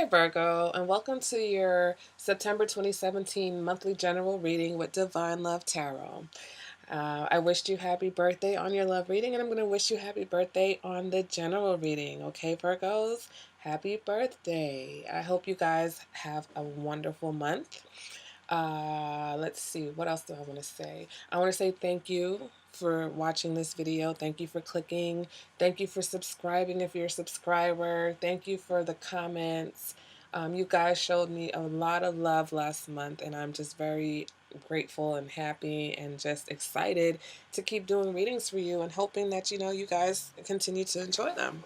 Hi Virgo, and welcome to your September 2017 monthly general reading with Divine Love Tarot. I wished you happy birthday on your love reading, and I'm going to wish you happy birthday on the general reading. Okay, Virgos? Happy birthday. I hope you guys have a wonderful month. Let's see, what else do I want to say? I want to say thank you for watching this video. Thank you for clicking. Thank you for subscribing if you're a subscriber. Thank you for the comments. You guys showed me a lot of love last month, and I'm just very grateful and happy and just excited to keep doing readings for you and hoping that, you guys continue to enjoy them.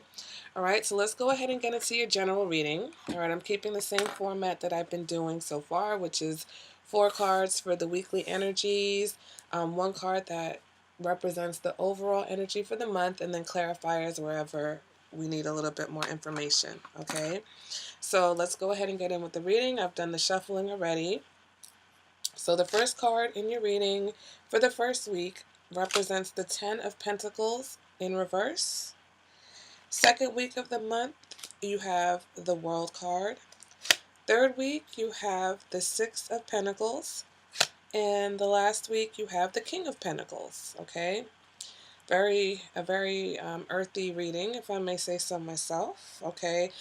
All right, so let's go ahead and get into your general reading. All right, I'm keeping the same format that I've been doing so far, which is 4 cards for the weekly energies, one card that represents the overall energy for the month, and then clarifiers wherever we need a little bit more information. Okay, so let's go ahead and get in with the reading. I've done the shuffling already. So the first card in your reading for the first week represents the 10 of Pentacles in reverse. Second week of the month, you have the World card. Third week, you have the Six of Pentacles. And the last week, you have the King of Pentacles. Okay? A very earthy reading, if I may say so myself. Okay?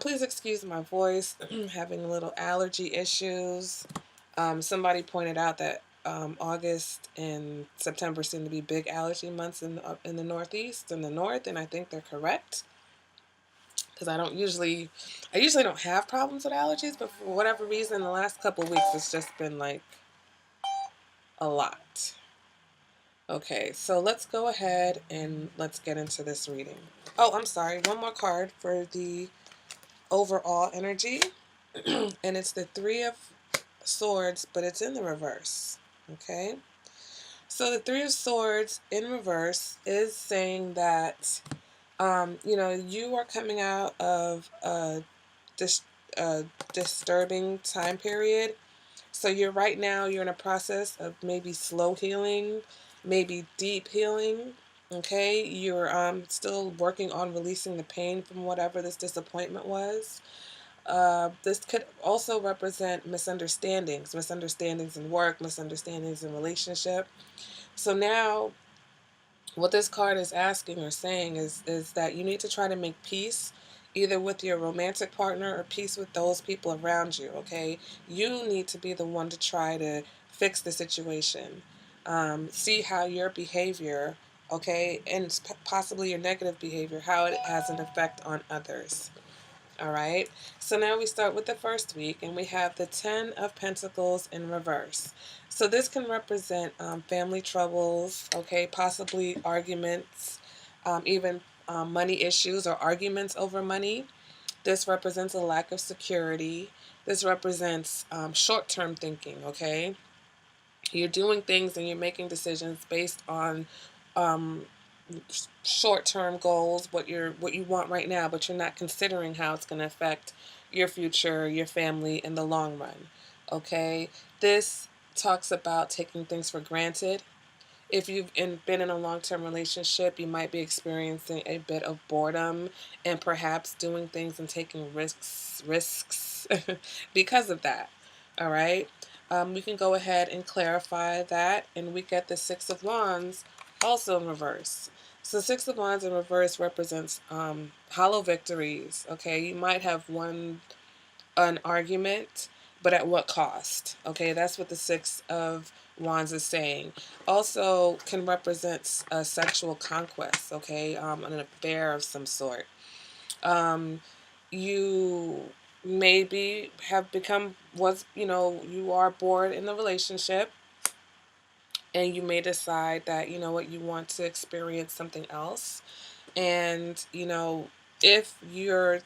Please excuse my voice. I'm having a little allergy issues. Somebody pointed out that August and September seem to be big allergy months in the Northeast and the North, and I think they're correct. Because I usually don't have problems with allergies, but for whatever reason, the last couple of weeks, it's just been like a lot. Okay, so let's go ahead and let's get into this reading. Oh, I'm sorry, one more card for the overall energy, and it's the Three of Swords, but it's in the reverse. Okay, so the Three of Swords in reverse is saying that you are coming out of a disturbing time period. So right now you're in a process of maybe slow healing, maybe deep healing. Okay, you're still working on releasing the pain from whatever this disappointment was. This could also represent misunderstandings in work, misunderstandings in relationship. So now what this card is asking or saying is that you need to try to make peace either with your romantic partner or peace with those people around you. Okay, you need to be the one to try to fix the situation. See how your behavior, okay, and possibly your negative behavior, how it has an effect on others. All right, so now we start with the first week, and we have the 10 of Pentacles in reverse. So this can represent family troubles, okay, possibly arguments, even money issues or arguments over money. This represents a lack of security. This represents short-term thinking, okay? You're doing things and you're making decisions based on um, short-term goals, what you want right now, but you're not considering how it's going to affect your future, your family in the long run. Okay? This talks about taking things for granted. If you've been in a long-term relationship, you might be experiencing a bit of boredom and perhaps doing things and taking risks because of that. All right? We can go ahead and clarify that, and we get the Six of Wands also in reverse. So Six of Wands in reverse represents hollow victories. Okay, you might have won an argument, but at what cost? Okay, that's what the Six of Wands is saying. Also can represent a sexual conquest, okay, an affair of some sort. You maybe have become, you are bored in the relationship, and you may decide that, you know what, you want to experience something else. And, if your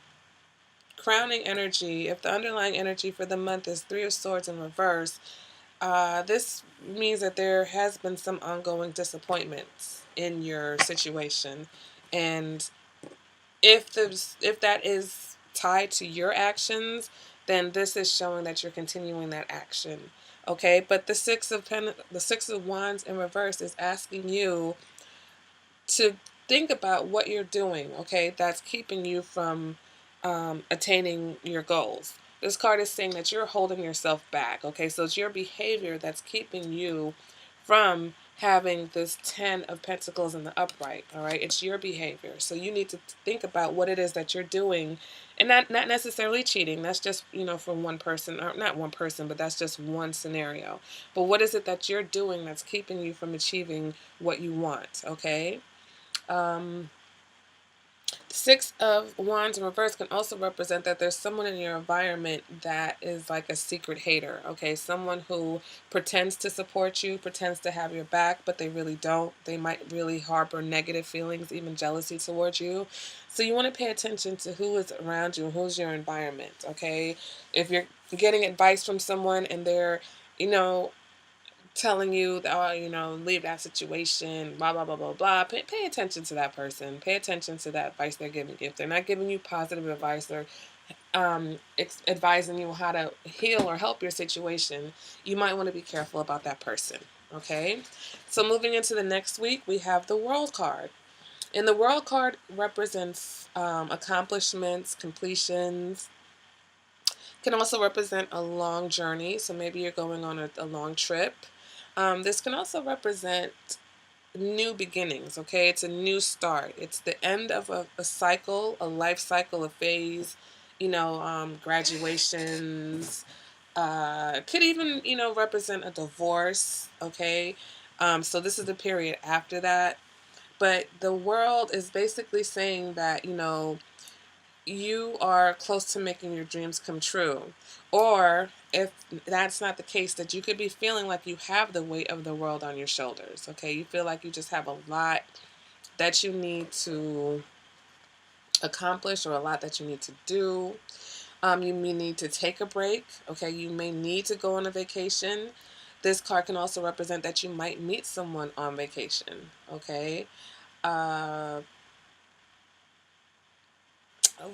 crowning energy, if the underlying energy for the month is Three of Swords in reverse, this means that there has been some ongoing disappointments in your situation. And if that is tied to your actions, then this is showing that you're continuing that action. Okay, but the Six of Wands in reverse is asking you to think about what you're doing, okay, that's keeping you from attaining your goals. This card is saying that you're holding yourself back. Okay, so it's your behavior that's keeping you from having this 10 of Pentacles in the upright. All right, it's your behavior. So you need to think about what it is that you're doing, and not necessarily cheating. That's just, for one person, or not one person, but that's just one scenario. But what is it that you're doing that's keeping you from achieving what you want? Okay. Um, Six of Wands in reverse can also represent that there's someone in your environment that is like a secret hater, okay? Someone who pretends to support you, pretends to have your back, but they really don't. They might really harbor negative feelings, even jealousy towards you. So you want to pay attention to who is around you, who's your environment, okay? If you're getting advice from someone and they're, you know, telling you that, oh, leave that situation, blah, blah, blah, blah, blah. Pay attention to that person. Pay attention to that advice they're giving you. If they're not giving you positive advice or advising you how to heal or help your situation, you might want to be careful about that person. Okay? So moving into the next week, we have the World card. And the World card represents accomplishments, completions, can also represent a long journey. So maybe you're going on a long trip. This can also represent new beginnings, okay? It's a new start. It's the end of a cycle, a life cycle, a phase, graduations. Could even, represent a divorce, okay? So this is the period after that. But the world is basically saying that, you are close to making your dreams come true. Or if that's not the case, that you could be feeling like you have the weight of the world on your shoulders. Okay, you feel like you just have a lot that you need to accomplish or a lot that you need to do. You may need to take a break. Okay, you may need to go on a vacation. This card can also represent that you might meet someone on vacation. Okay. Uh,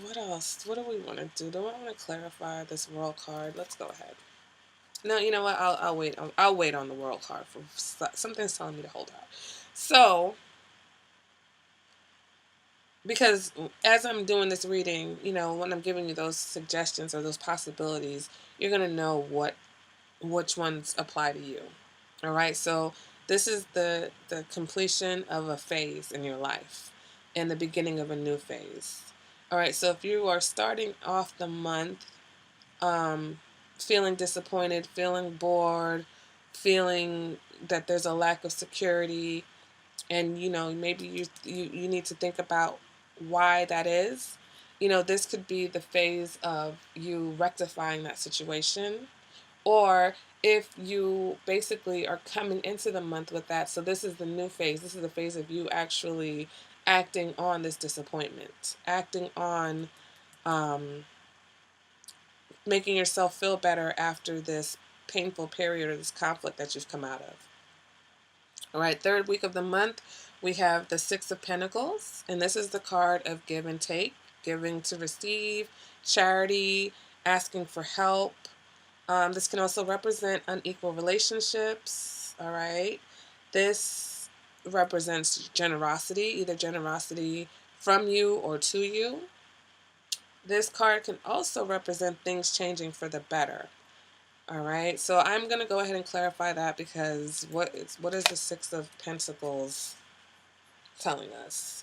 what else? What do we want to do? Do I want to clarify this world card? Let's go ahead. No, you know what? I'll wait. I'll wait on the world card for something's telling me to hold out. So, because as I'm doing this reading, when I'm giving you those suggestions or those possibilities, you're gonna know which ones apply to you. All right. So this is the completion of a phase in your life, and the beginning of a new phase. All right. So if you are starting off the month um, feeling disappointed, feeling bored, feeling that there's a lack of security, and maybe you need to think about why that is. This could be the phase of you rectifying that situation, or if you basically are coming into the month with that. So this is the new phase. This is the phase of you actually acting on this disappointment, acting on making yourself feel better after this painful period or this conflict that you've come out of. All right, third week of the month, we have the Six of Pentacles, and this is the card of give and take, giving to receive, charity, asking for help. This can also represent unequal relationships. All right, this represents generosity, either generosity from you or to you. This card can also represent things changing for the better. All right, so I'm going to go ahead and clarify that, because what is the Six of Pentacles telling us?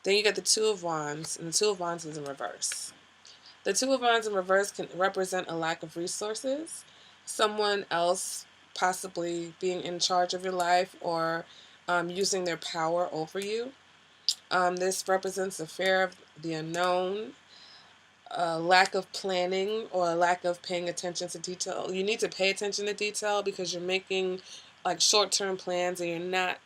Then you get the Two of Wands, and the Two of Wands is in reverse. The Two of Wands in reverse can represent a lack of resources, someone else possibly being in charge of your life, or using their power over you. This represents a fear of the unknown, a lack of planning, or a lack of paying attention to detail. You need to pay attention to detail, because you're making like short-term plans and you're not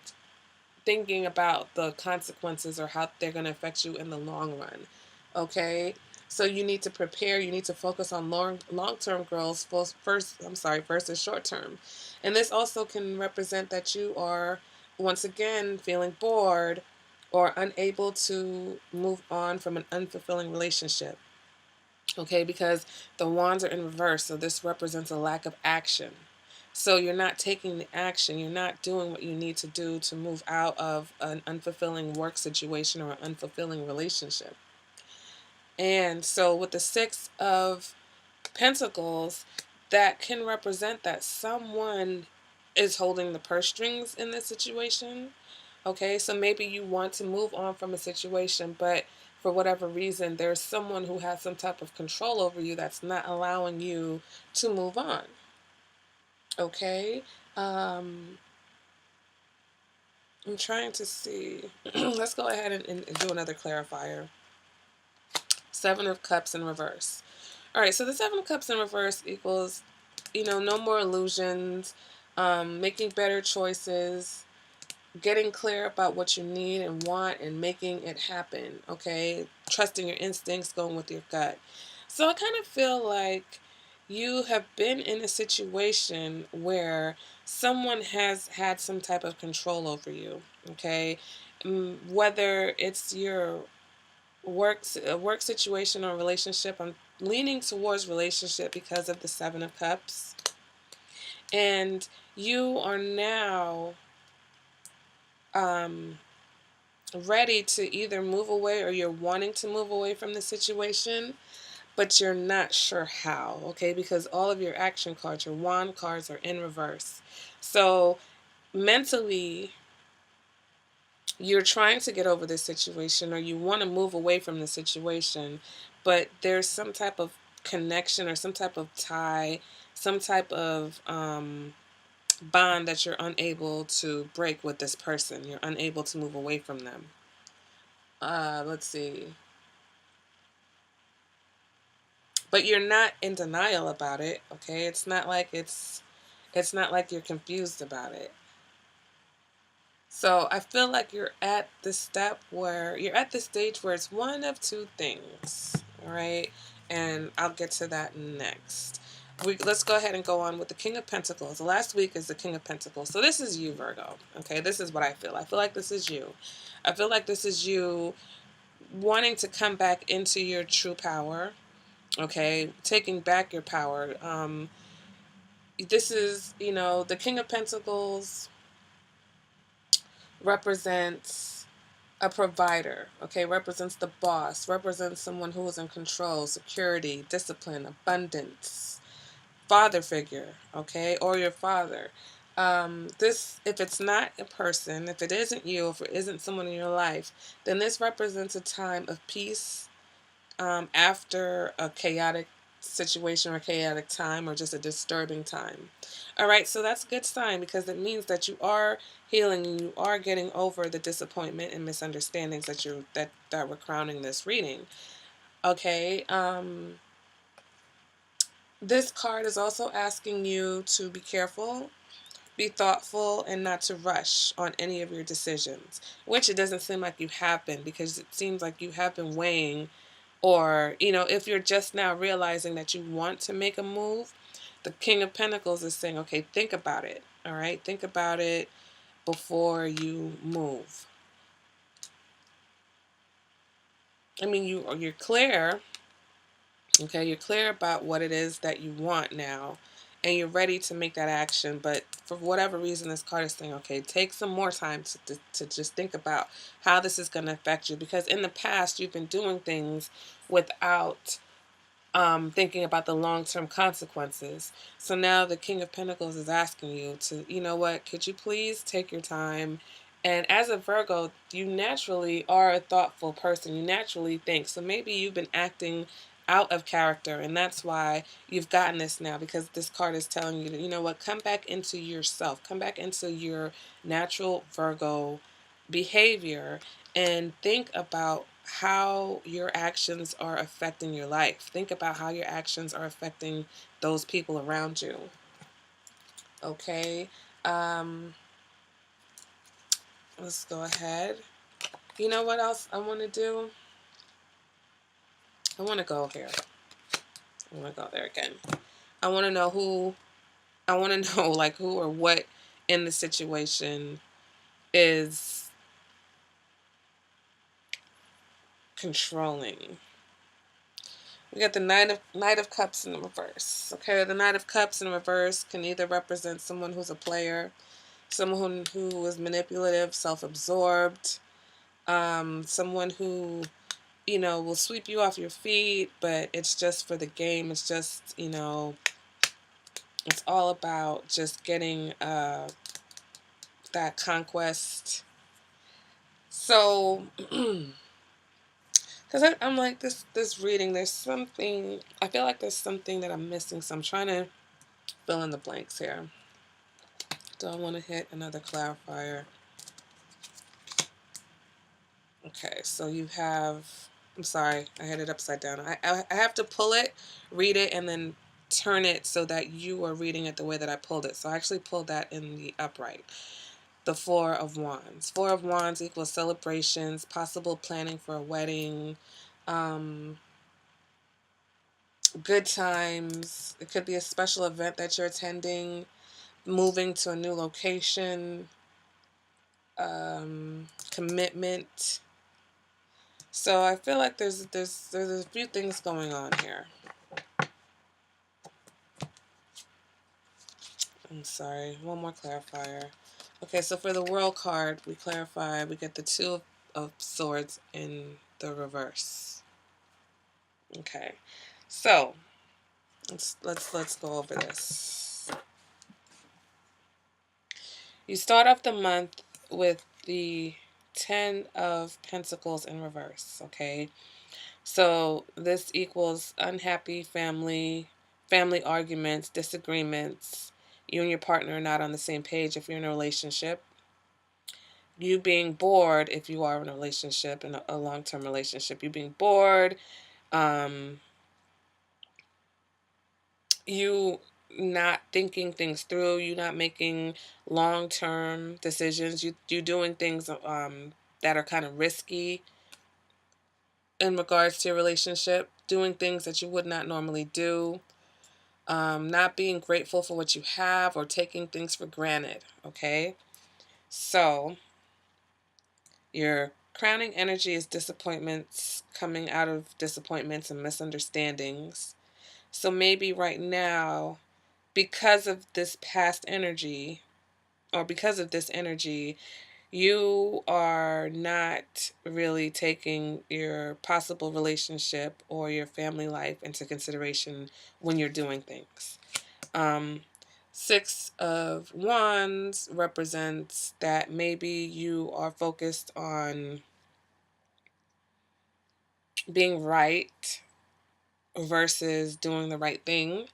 thinking about the consequences or how they're going to affect you in the long run. Okay? So you need to prepare, you need to focus on long-term goals versus short-term. And this also can represent that you are once again feeling bored or unable to move on from an unfulfilling relationship. Okay, because the wands are in reverse, so this represents a lack of action. So you're not taking the action, you're not doing what you need to do to move out of an unfulfilling work situation or an unfulfilling relationship. And so with the Six of Pentacles, that can represent that someone is holding the purse strings in this situation. Okay, so maybe you want to move on from a situation, but for whatever reason, there's someone who has some type of control over you that's not allowing you to move on. Okay, um, I'm trying to see. Let's go ahead and do another clarifier. Seven of Cups in reverse. All right, so the Seven of Cups in reverse equals, no more illusions, making better choices, getting clear about what you need and want and making it happen, okay? Trusting your instincts, going with your gut. So I kind of feel like you have been in a situation where someone has had some type of control over you, okay? Whether it's your work situation or relationship, I'm leaning towards relationship because of the Seven of Cups. And you are now um ready to either move away, or you're wanting to move away from the situation, but you're not sure how, okay? Because all of your action cards, your wand cards, are in reverse. So mentally, you're trying to get over this situation, or you want to move away from the situation, but there's some type of connection or some type of tie, some type of bond that you're unable to break with this person. You're unable to move away from them. Let's see. But you're not in denial about it, okay? It's not like you're confused about it. So I feel like you're at the stage where it's one of two things, all right? And I'll get to that next. Let's go ahead and go on with the King of Pentacles. The last week is the King of Pentacles. So this is you, Virgo, okay? This is what I feel. I feel like this is you. I feel like this is you wanting to come back into your true power, okay? Taking back your power. This is, the King of Pentacles represents a provider, okay? Represents the boss, represents someone who is in control, security, discipline, abundance, father figure, okay? Or your father. If it's not a person, if it isn't you, if it isn't someone in your life, then this represents a time of peace, after a chaotic situation or chaotic time, or just a disturbing time. All right, so that's a good sign, because it means that you are healing and you are getting over the disappointment and misunderstandings that were crowning this reading. Okay, this card is also asking you to be careful, be thoughtful, and not to rush on any of your decisions, which it doesn't seem like you have been, because it seems like you have been weighing, or, if you're just now realizing that you want to make a move, the King of Pentacles is saying, okay, think about it. All right, think about it before you move. I mean, you're clear. Okay, you're clear about what it is that you want now, and you're ready to make that action. But for whatever reason, this card is saying, okay, take some more time to just think about how this is going to affect you. Because in the past, you've been doing things without thinking about the long-term consequences. So now the King of Pentacles is asking you to, could you please take your time? And as a Virgo, you naturally are a thoughtful person. You naturally think. So maybe you've been acting out of character, and that's why you've gotten this now, because this card is telling you to, come back into yourself. Come back into your natural Virgo behavior, and think about how your actions are affecting your life. Think about how your actions are affecting those people around you. Okay. Um, let's go ahead. You know what else I want to do? I want to go here. I want to go there again. I want to know who, I want to know like who or what in the situation is controlling. We got the Knight of Cups in the reverse. Okay, the Knight of Cups in reverse can either represent someone who's a player, someone who is manipulative, self-absorbed, someone who will sweep you off your feet, but it's just for the game. It's just, it's all about just getting that conquest. So, because I'm like, this reading, there's something, I feel like there's something that I'm missing, so I'm trying to fill in the blanks here. Do I want to hit another clarifier? Okay, so you have, I'm sorry, I had it upside down. I have to pull it, read it, and then turn it so that you are reading it the way that I pulled it. So I actually pulled that in the upright. The Four of Wands. Four of Wands equals celebrations, possible planning for a wedding, um, good times. It could be a special event that you're attending, moving to a new location, commitment. So I feel like there's a few things going on here. I'm sorry, one more clarifier. Okay, so for the World card, we clarify, we get the Two of Swords in the reverse. Okay, so let's go over this. You start off the month with the Ten of Pentacles in reverse. Okay, so this equals unhappy family arguments, disagreements. You and your partner are not on the same page if you're in a relationship. You being bored if you are in a relationship, in a long-term relationship. You being bored. Um, you not thinking things through. You not making long-term decisions. You doing things that are kind of risky in regards to your relationship. Doing things that you would not normally do. Not being grateful for what you have or taking things for granted. Okay, so your crowning energy is disappointments, coming out of disappointments and misunderstandings. So maybe right now, because of this past energy, or because of this energy, you are not really taking your possible relationship or your family life into consideration when you're doing things. Um, Six of Wands represents that maybe you are focused on being right versus doing the right thing.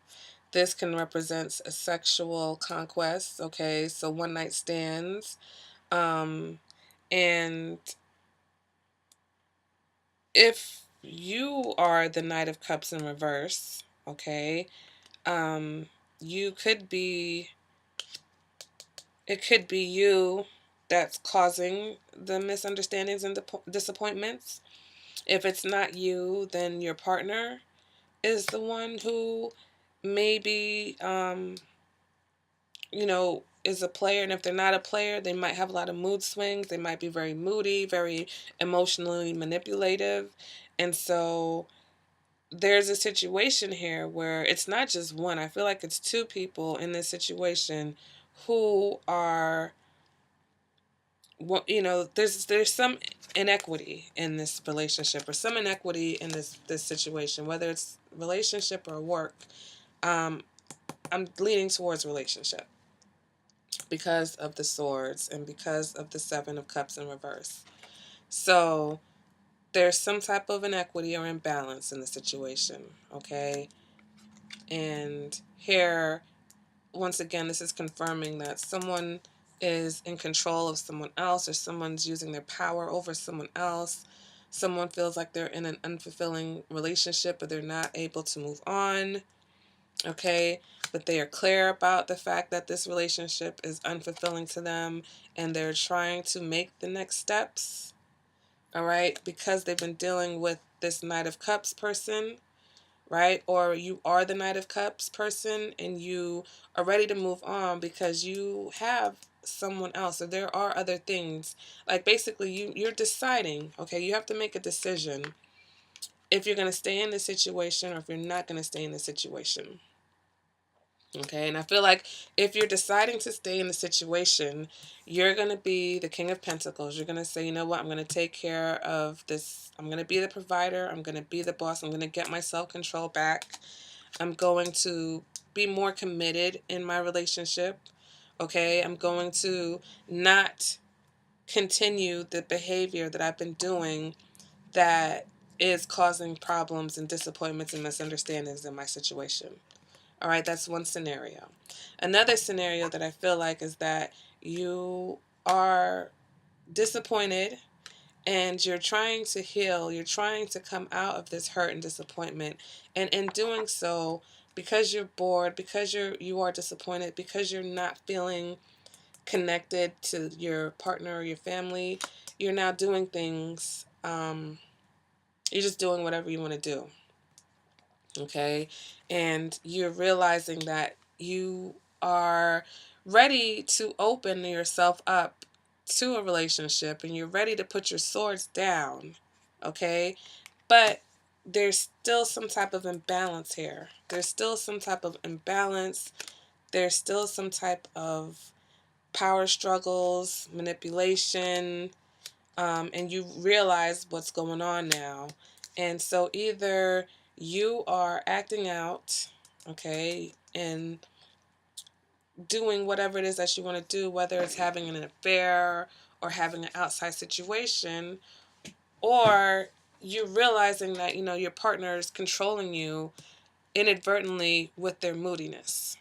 This can represent a sexual conquest, okay? So one night stands. And if you are the Knight of Cups in reverse, okay, um, you could be, it could be you that's causing the misunderstandings and the disappointments. If it's not you, then your partner is the one who maybe, is a player. And if they're not a player, they might have a lot of mood swings. They might be very moody, very emotionally manipulative. And so there's a situation here where it's not just one. I feel like it's two people in this situation who are, well, there's some inequity in this relationship, or some inequity in this situation, whether it's relationship or work. Um, I'm leaning towards relationship because of the swords and because of the Seven of Cups in reverse. So there's some type of inequity or imbalance in the situation, okay? And here, once again, this is confirming that someone is in control of someone else, or someone's using their power over someone else. Someone feels like they're in an unfulfilling relationship, but they're not able to move on, okay? But they are clear about the fact that this relationship is unfulfilling to them, and they're trying to make the next steps, all right? Because they've been dealing with this Knight of Cups person, right? Or you are the Knight of Cups person and you are ready to move on because you have someone else, or there are other things. Like basically you're deciding, okay? You have to make a decision if you're going to stay in this situation or if you're not going to stay in this situation. Okay, and I feel like if you're deciding to stay in the situation, you're going to be the King of Pentacles. You're going to say, you know what, I'm going to take care of this. I'm going to be the provider. I'm going to be the boss. I'm going to get my self-control back. I'm going to be more committed in my relationship. Okay, I'm going to not continue the behavior that I've been doing that is causing problems and disappointments and misunderstandings in my situation. All right, that's one scenario. Another scenario that I feel like is that you are disappointed and you're trying to heal, you're trying to come out of this hurt and disappointment. And in doing so, because you're bored, because you are disappointed, because you're not feeling connected to your partner or your family, you're now doing things, you're just doing whatever you want to do. Okay, and you're realizing that you are ready to open yourself up to a relationship and you're ready to put your swords down. Okay, but there's still some type of imbalance here. There's still some type of imbalance. There's still some type of power struggles, manipulation, and you realize what's going on now. And so either you are acting out, okay, and doing whatever it is that you want to do, whether it's having an affair or having an outside situation, or you're realizing that, your partner is controlling you inadvertently with their moodiness.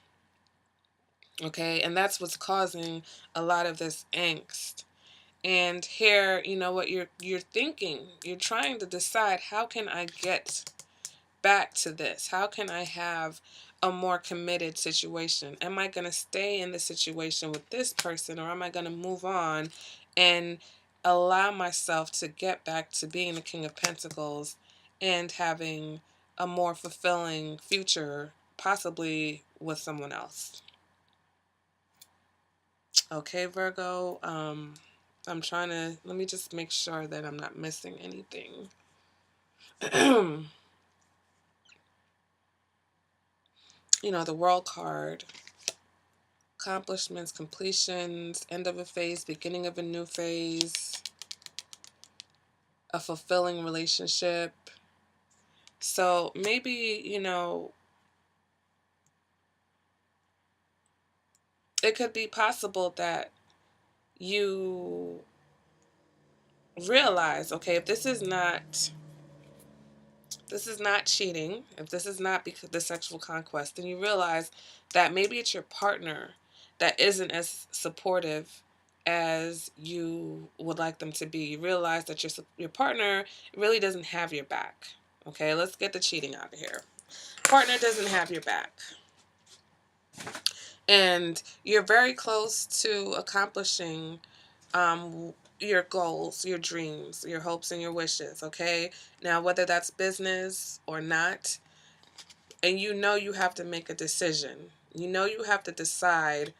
Okay, and that's what's causing a lot of this angst. And here, what you're thinking, you're trying to decide, how can I get back to this? How can I have a more committed situation? Am I going to stay in the situation with this person, or am I going to move on and allow myself to get back to being the King of Pentacles and having a more fulfilling future, possibly with someone else? Okay, Virgo. I'm trying to, let me just make sure that I'm not missing anything. The World card. Accomplishments, completions, end of a phase, beginning of a new phase, a fulfilling relationship. So maybe, it could be possible that you realize, okay, if this is not cheating, if this is not because the sexual conquest, then you realize that maybe it's your partner that isn't as supportive as you would like them to be. You realize that your partner really doesn't have your back. Okay, let's get the cheating out of here. Partner doesn't have your back. And you're very close to accomplishing your goals, your dreams, your hopes, and your wishes. Okay, now whether that's business or not, and you have to make a decision. You have to decide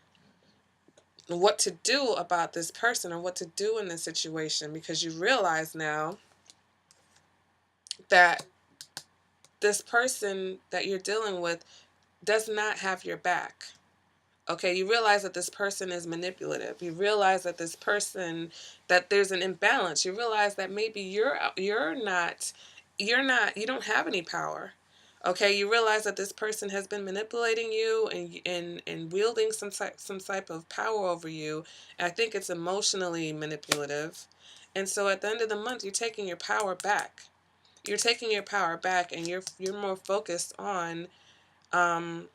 what to do about this person or what to do in this situation, because you realize now that this person that you're dealing with does not have your back. Okay, you realize that this person is manipulative. You realize that that there's an imbalance. You realize that maybe you don't have any power. Okay, you realize that this person has been manipulating you and wielding some type of power over you. I think it's emotionally manipulative. And so at the end of the month, you're taking your power back. You're taking your power back, and you're more focused on um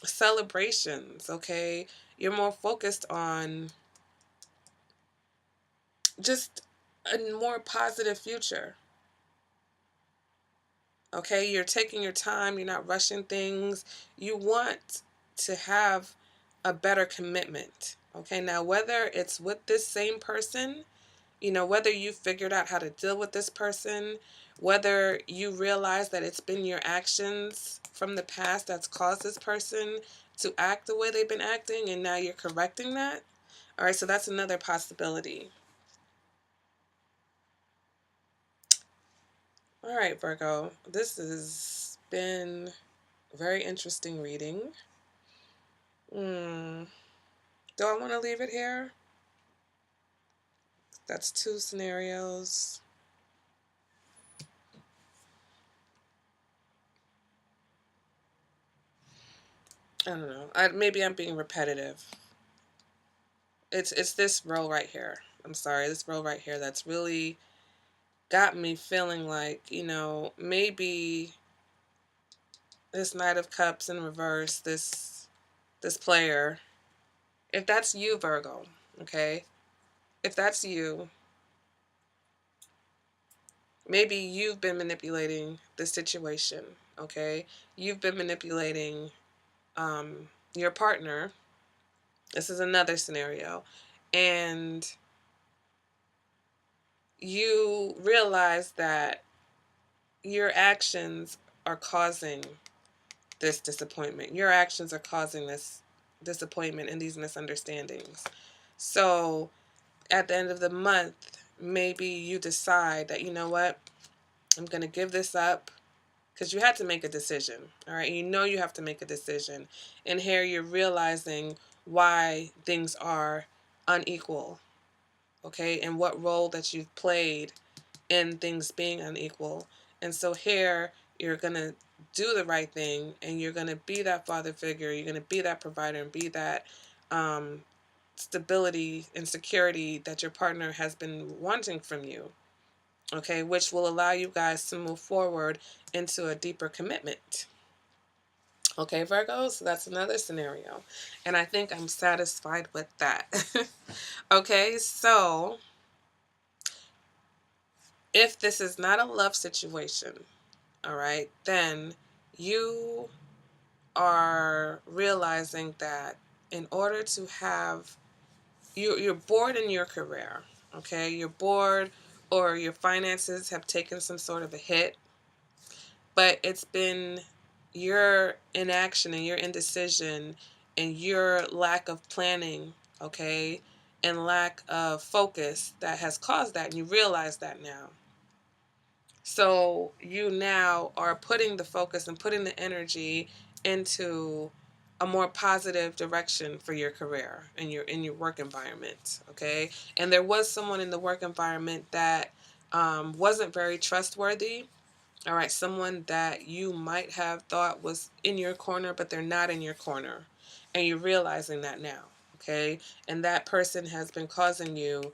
celebrations. Okay, you're more focused on just a more positive future. Okay, you're taking your time, you're not rushing things. You want to have a better commitment. Okay, now whether it's with this same person, whether you figured out how to deal with this person, whether you realize that it's been your actions from the past that's caused this person to act the way they've been acting, and now you're correcting that. All right, so that's another possibility. All right, Virgo, this has been a very interesting reading. Hmm. Do I want to leave it here? That's two scenarios. I don't know. Maybe I'm being repetitive. It's this row right here. I'm sorry, this row right here that's really got me feeling like, maybe this Knight of Cups in reverse, this player, if that's you, Virgo, okay? If that's you, maybe you've been manipulating the situation, okay? You've been manipulating your partner. This is another scenario. And you realize that your actions are causing this disappointment. Your actions are causing this disappointment and these misunderstandings. So at the end of the month, maybe you decide that, you know what, I'm going to give this up, because you had to make a decision. All right. You know you have to make a decision. And here you're realizing why things are unequal. Okay. And what role that you've played in things being unequal. And so here you're going to do the right thing, and you're going to be that father figure. You're going to be that provider and be that stability and security that your partner has been wanting from you. Okay, which will allow you guys to move forward into a deeper commitment. Okay, Virgo, so that's another scenario. And I think I'm satisfied with that. Okay, so if this is not a love situation, all right, then you are realizing that in order to have, you're bored in your career, okay? You're bored, or your finances have taken some sort of a hit, but it's been your inaction and your indecision and your lack of planning, okay, and lack of focus that has caused that, and you realize that now. So you now are putting the focus and putting the energy into a more positive direction for your career and in your work environment, okay? And there was someone in the work environment that wasn't very trustworthy. All right, someone that you might have thought was in your corner, but they're not in your corner. And you're realizing that now, okay? And that person has been causing you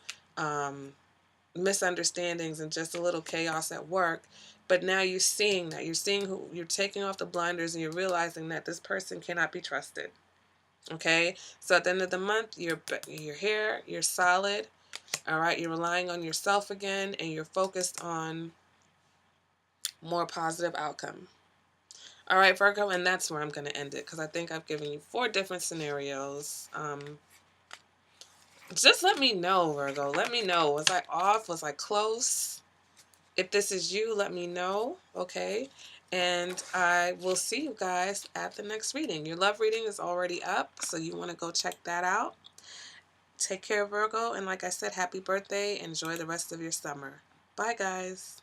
misunderstandings and just a little chaos at work. But now you're seeing that. You're seeing who, you're taking off the blinders, and you're realizing that this person cannot be trusted. Okay? So at the end of the month, you're here, you're solid. All right, you're relying on yourself again, and you're focused on more positive outcome. All right, Virgo, and that's where I'm going to end it, because I think I've given you 4 different scenarios. Just let me know, Virgo. Let me know. Was I off? Was I close? If this is you, let me know, okay? And I will see you guys at the next reading. Your love reading is already up, so you want to go check that out. Take care, Virgo, and like I said, happy birthday. Enjoy the rest of your summer. Bye, guys.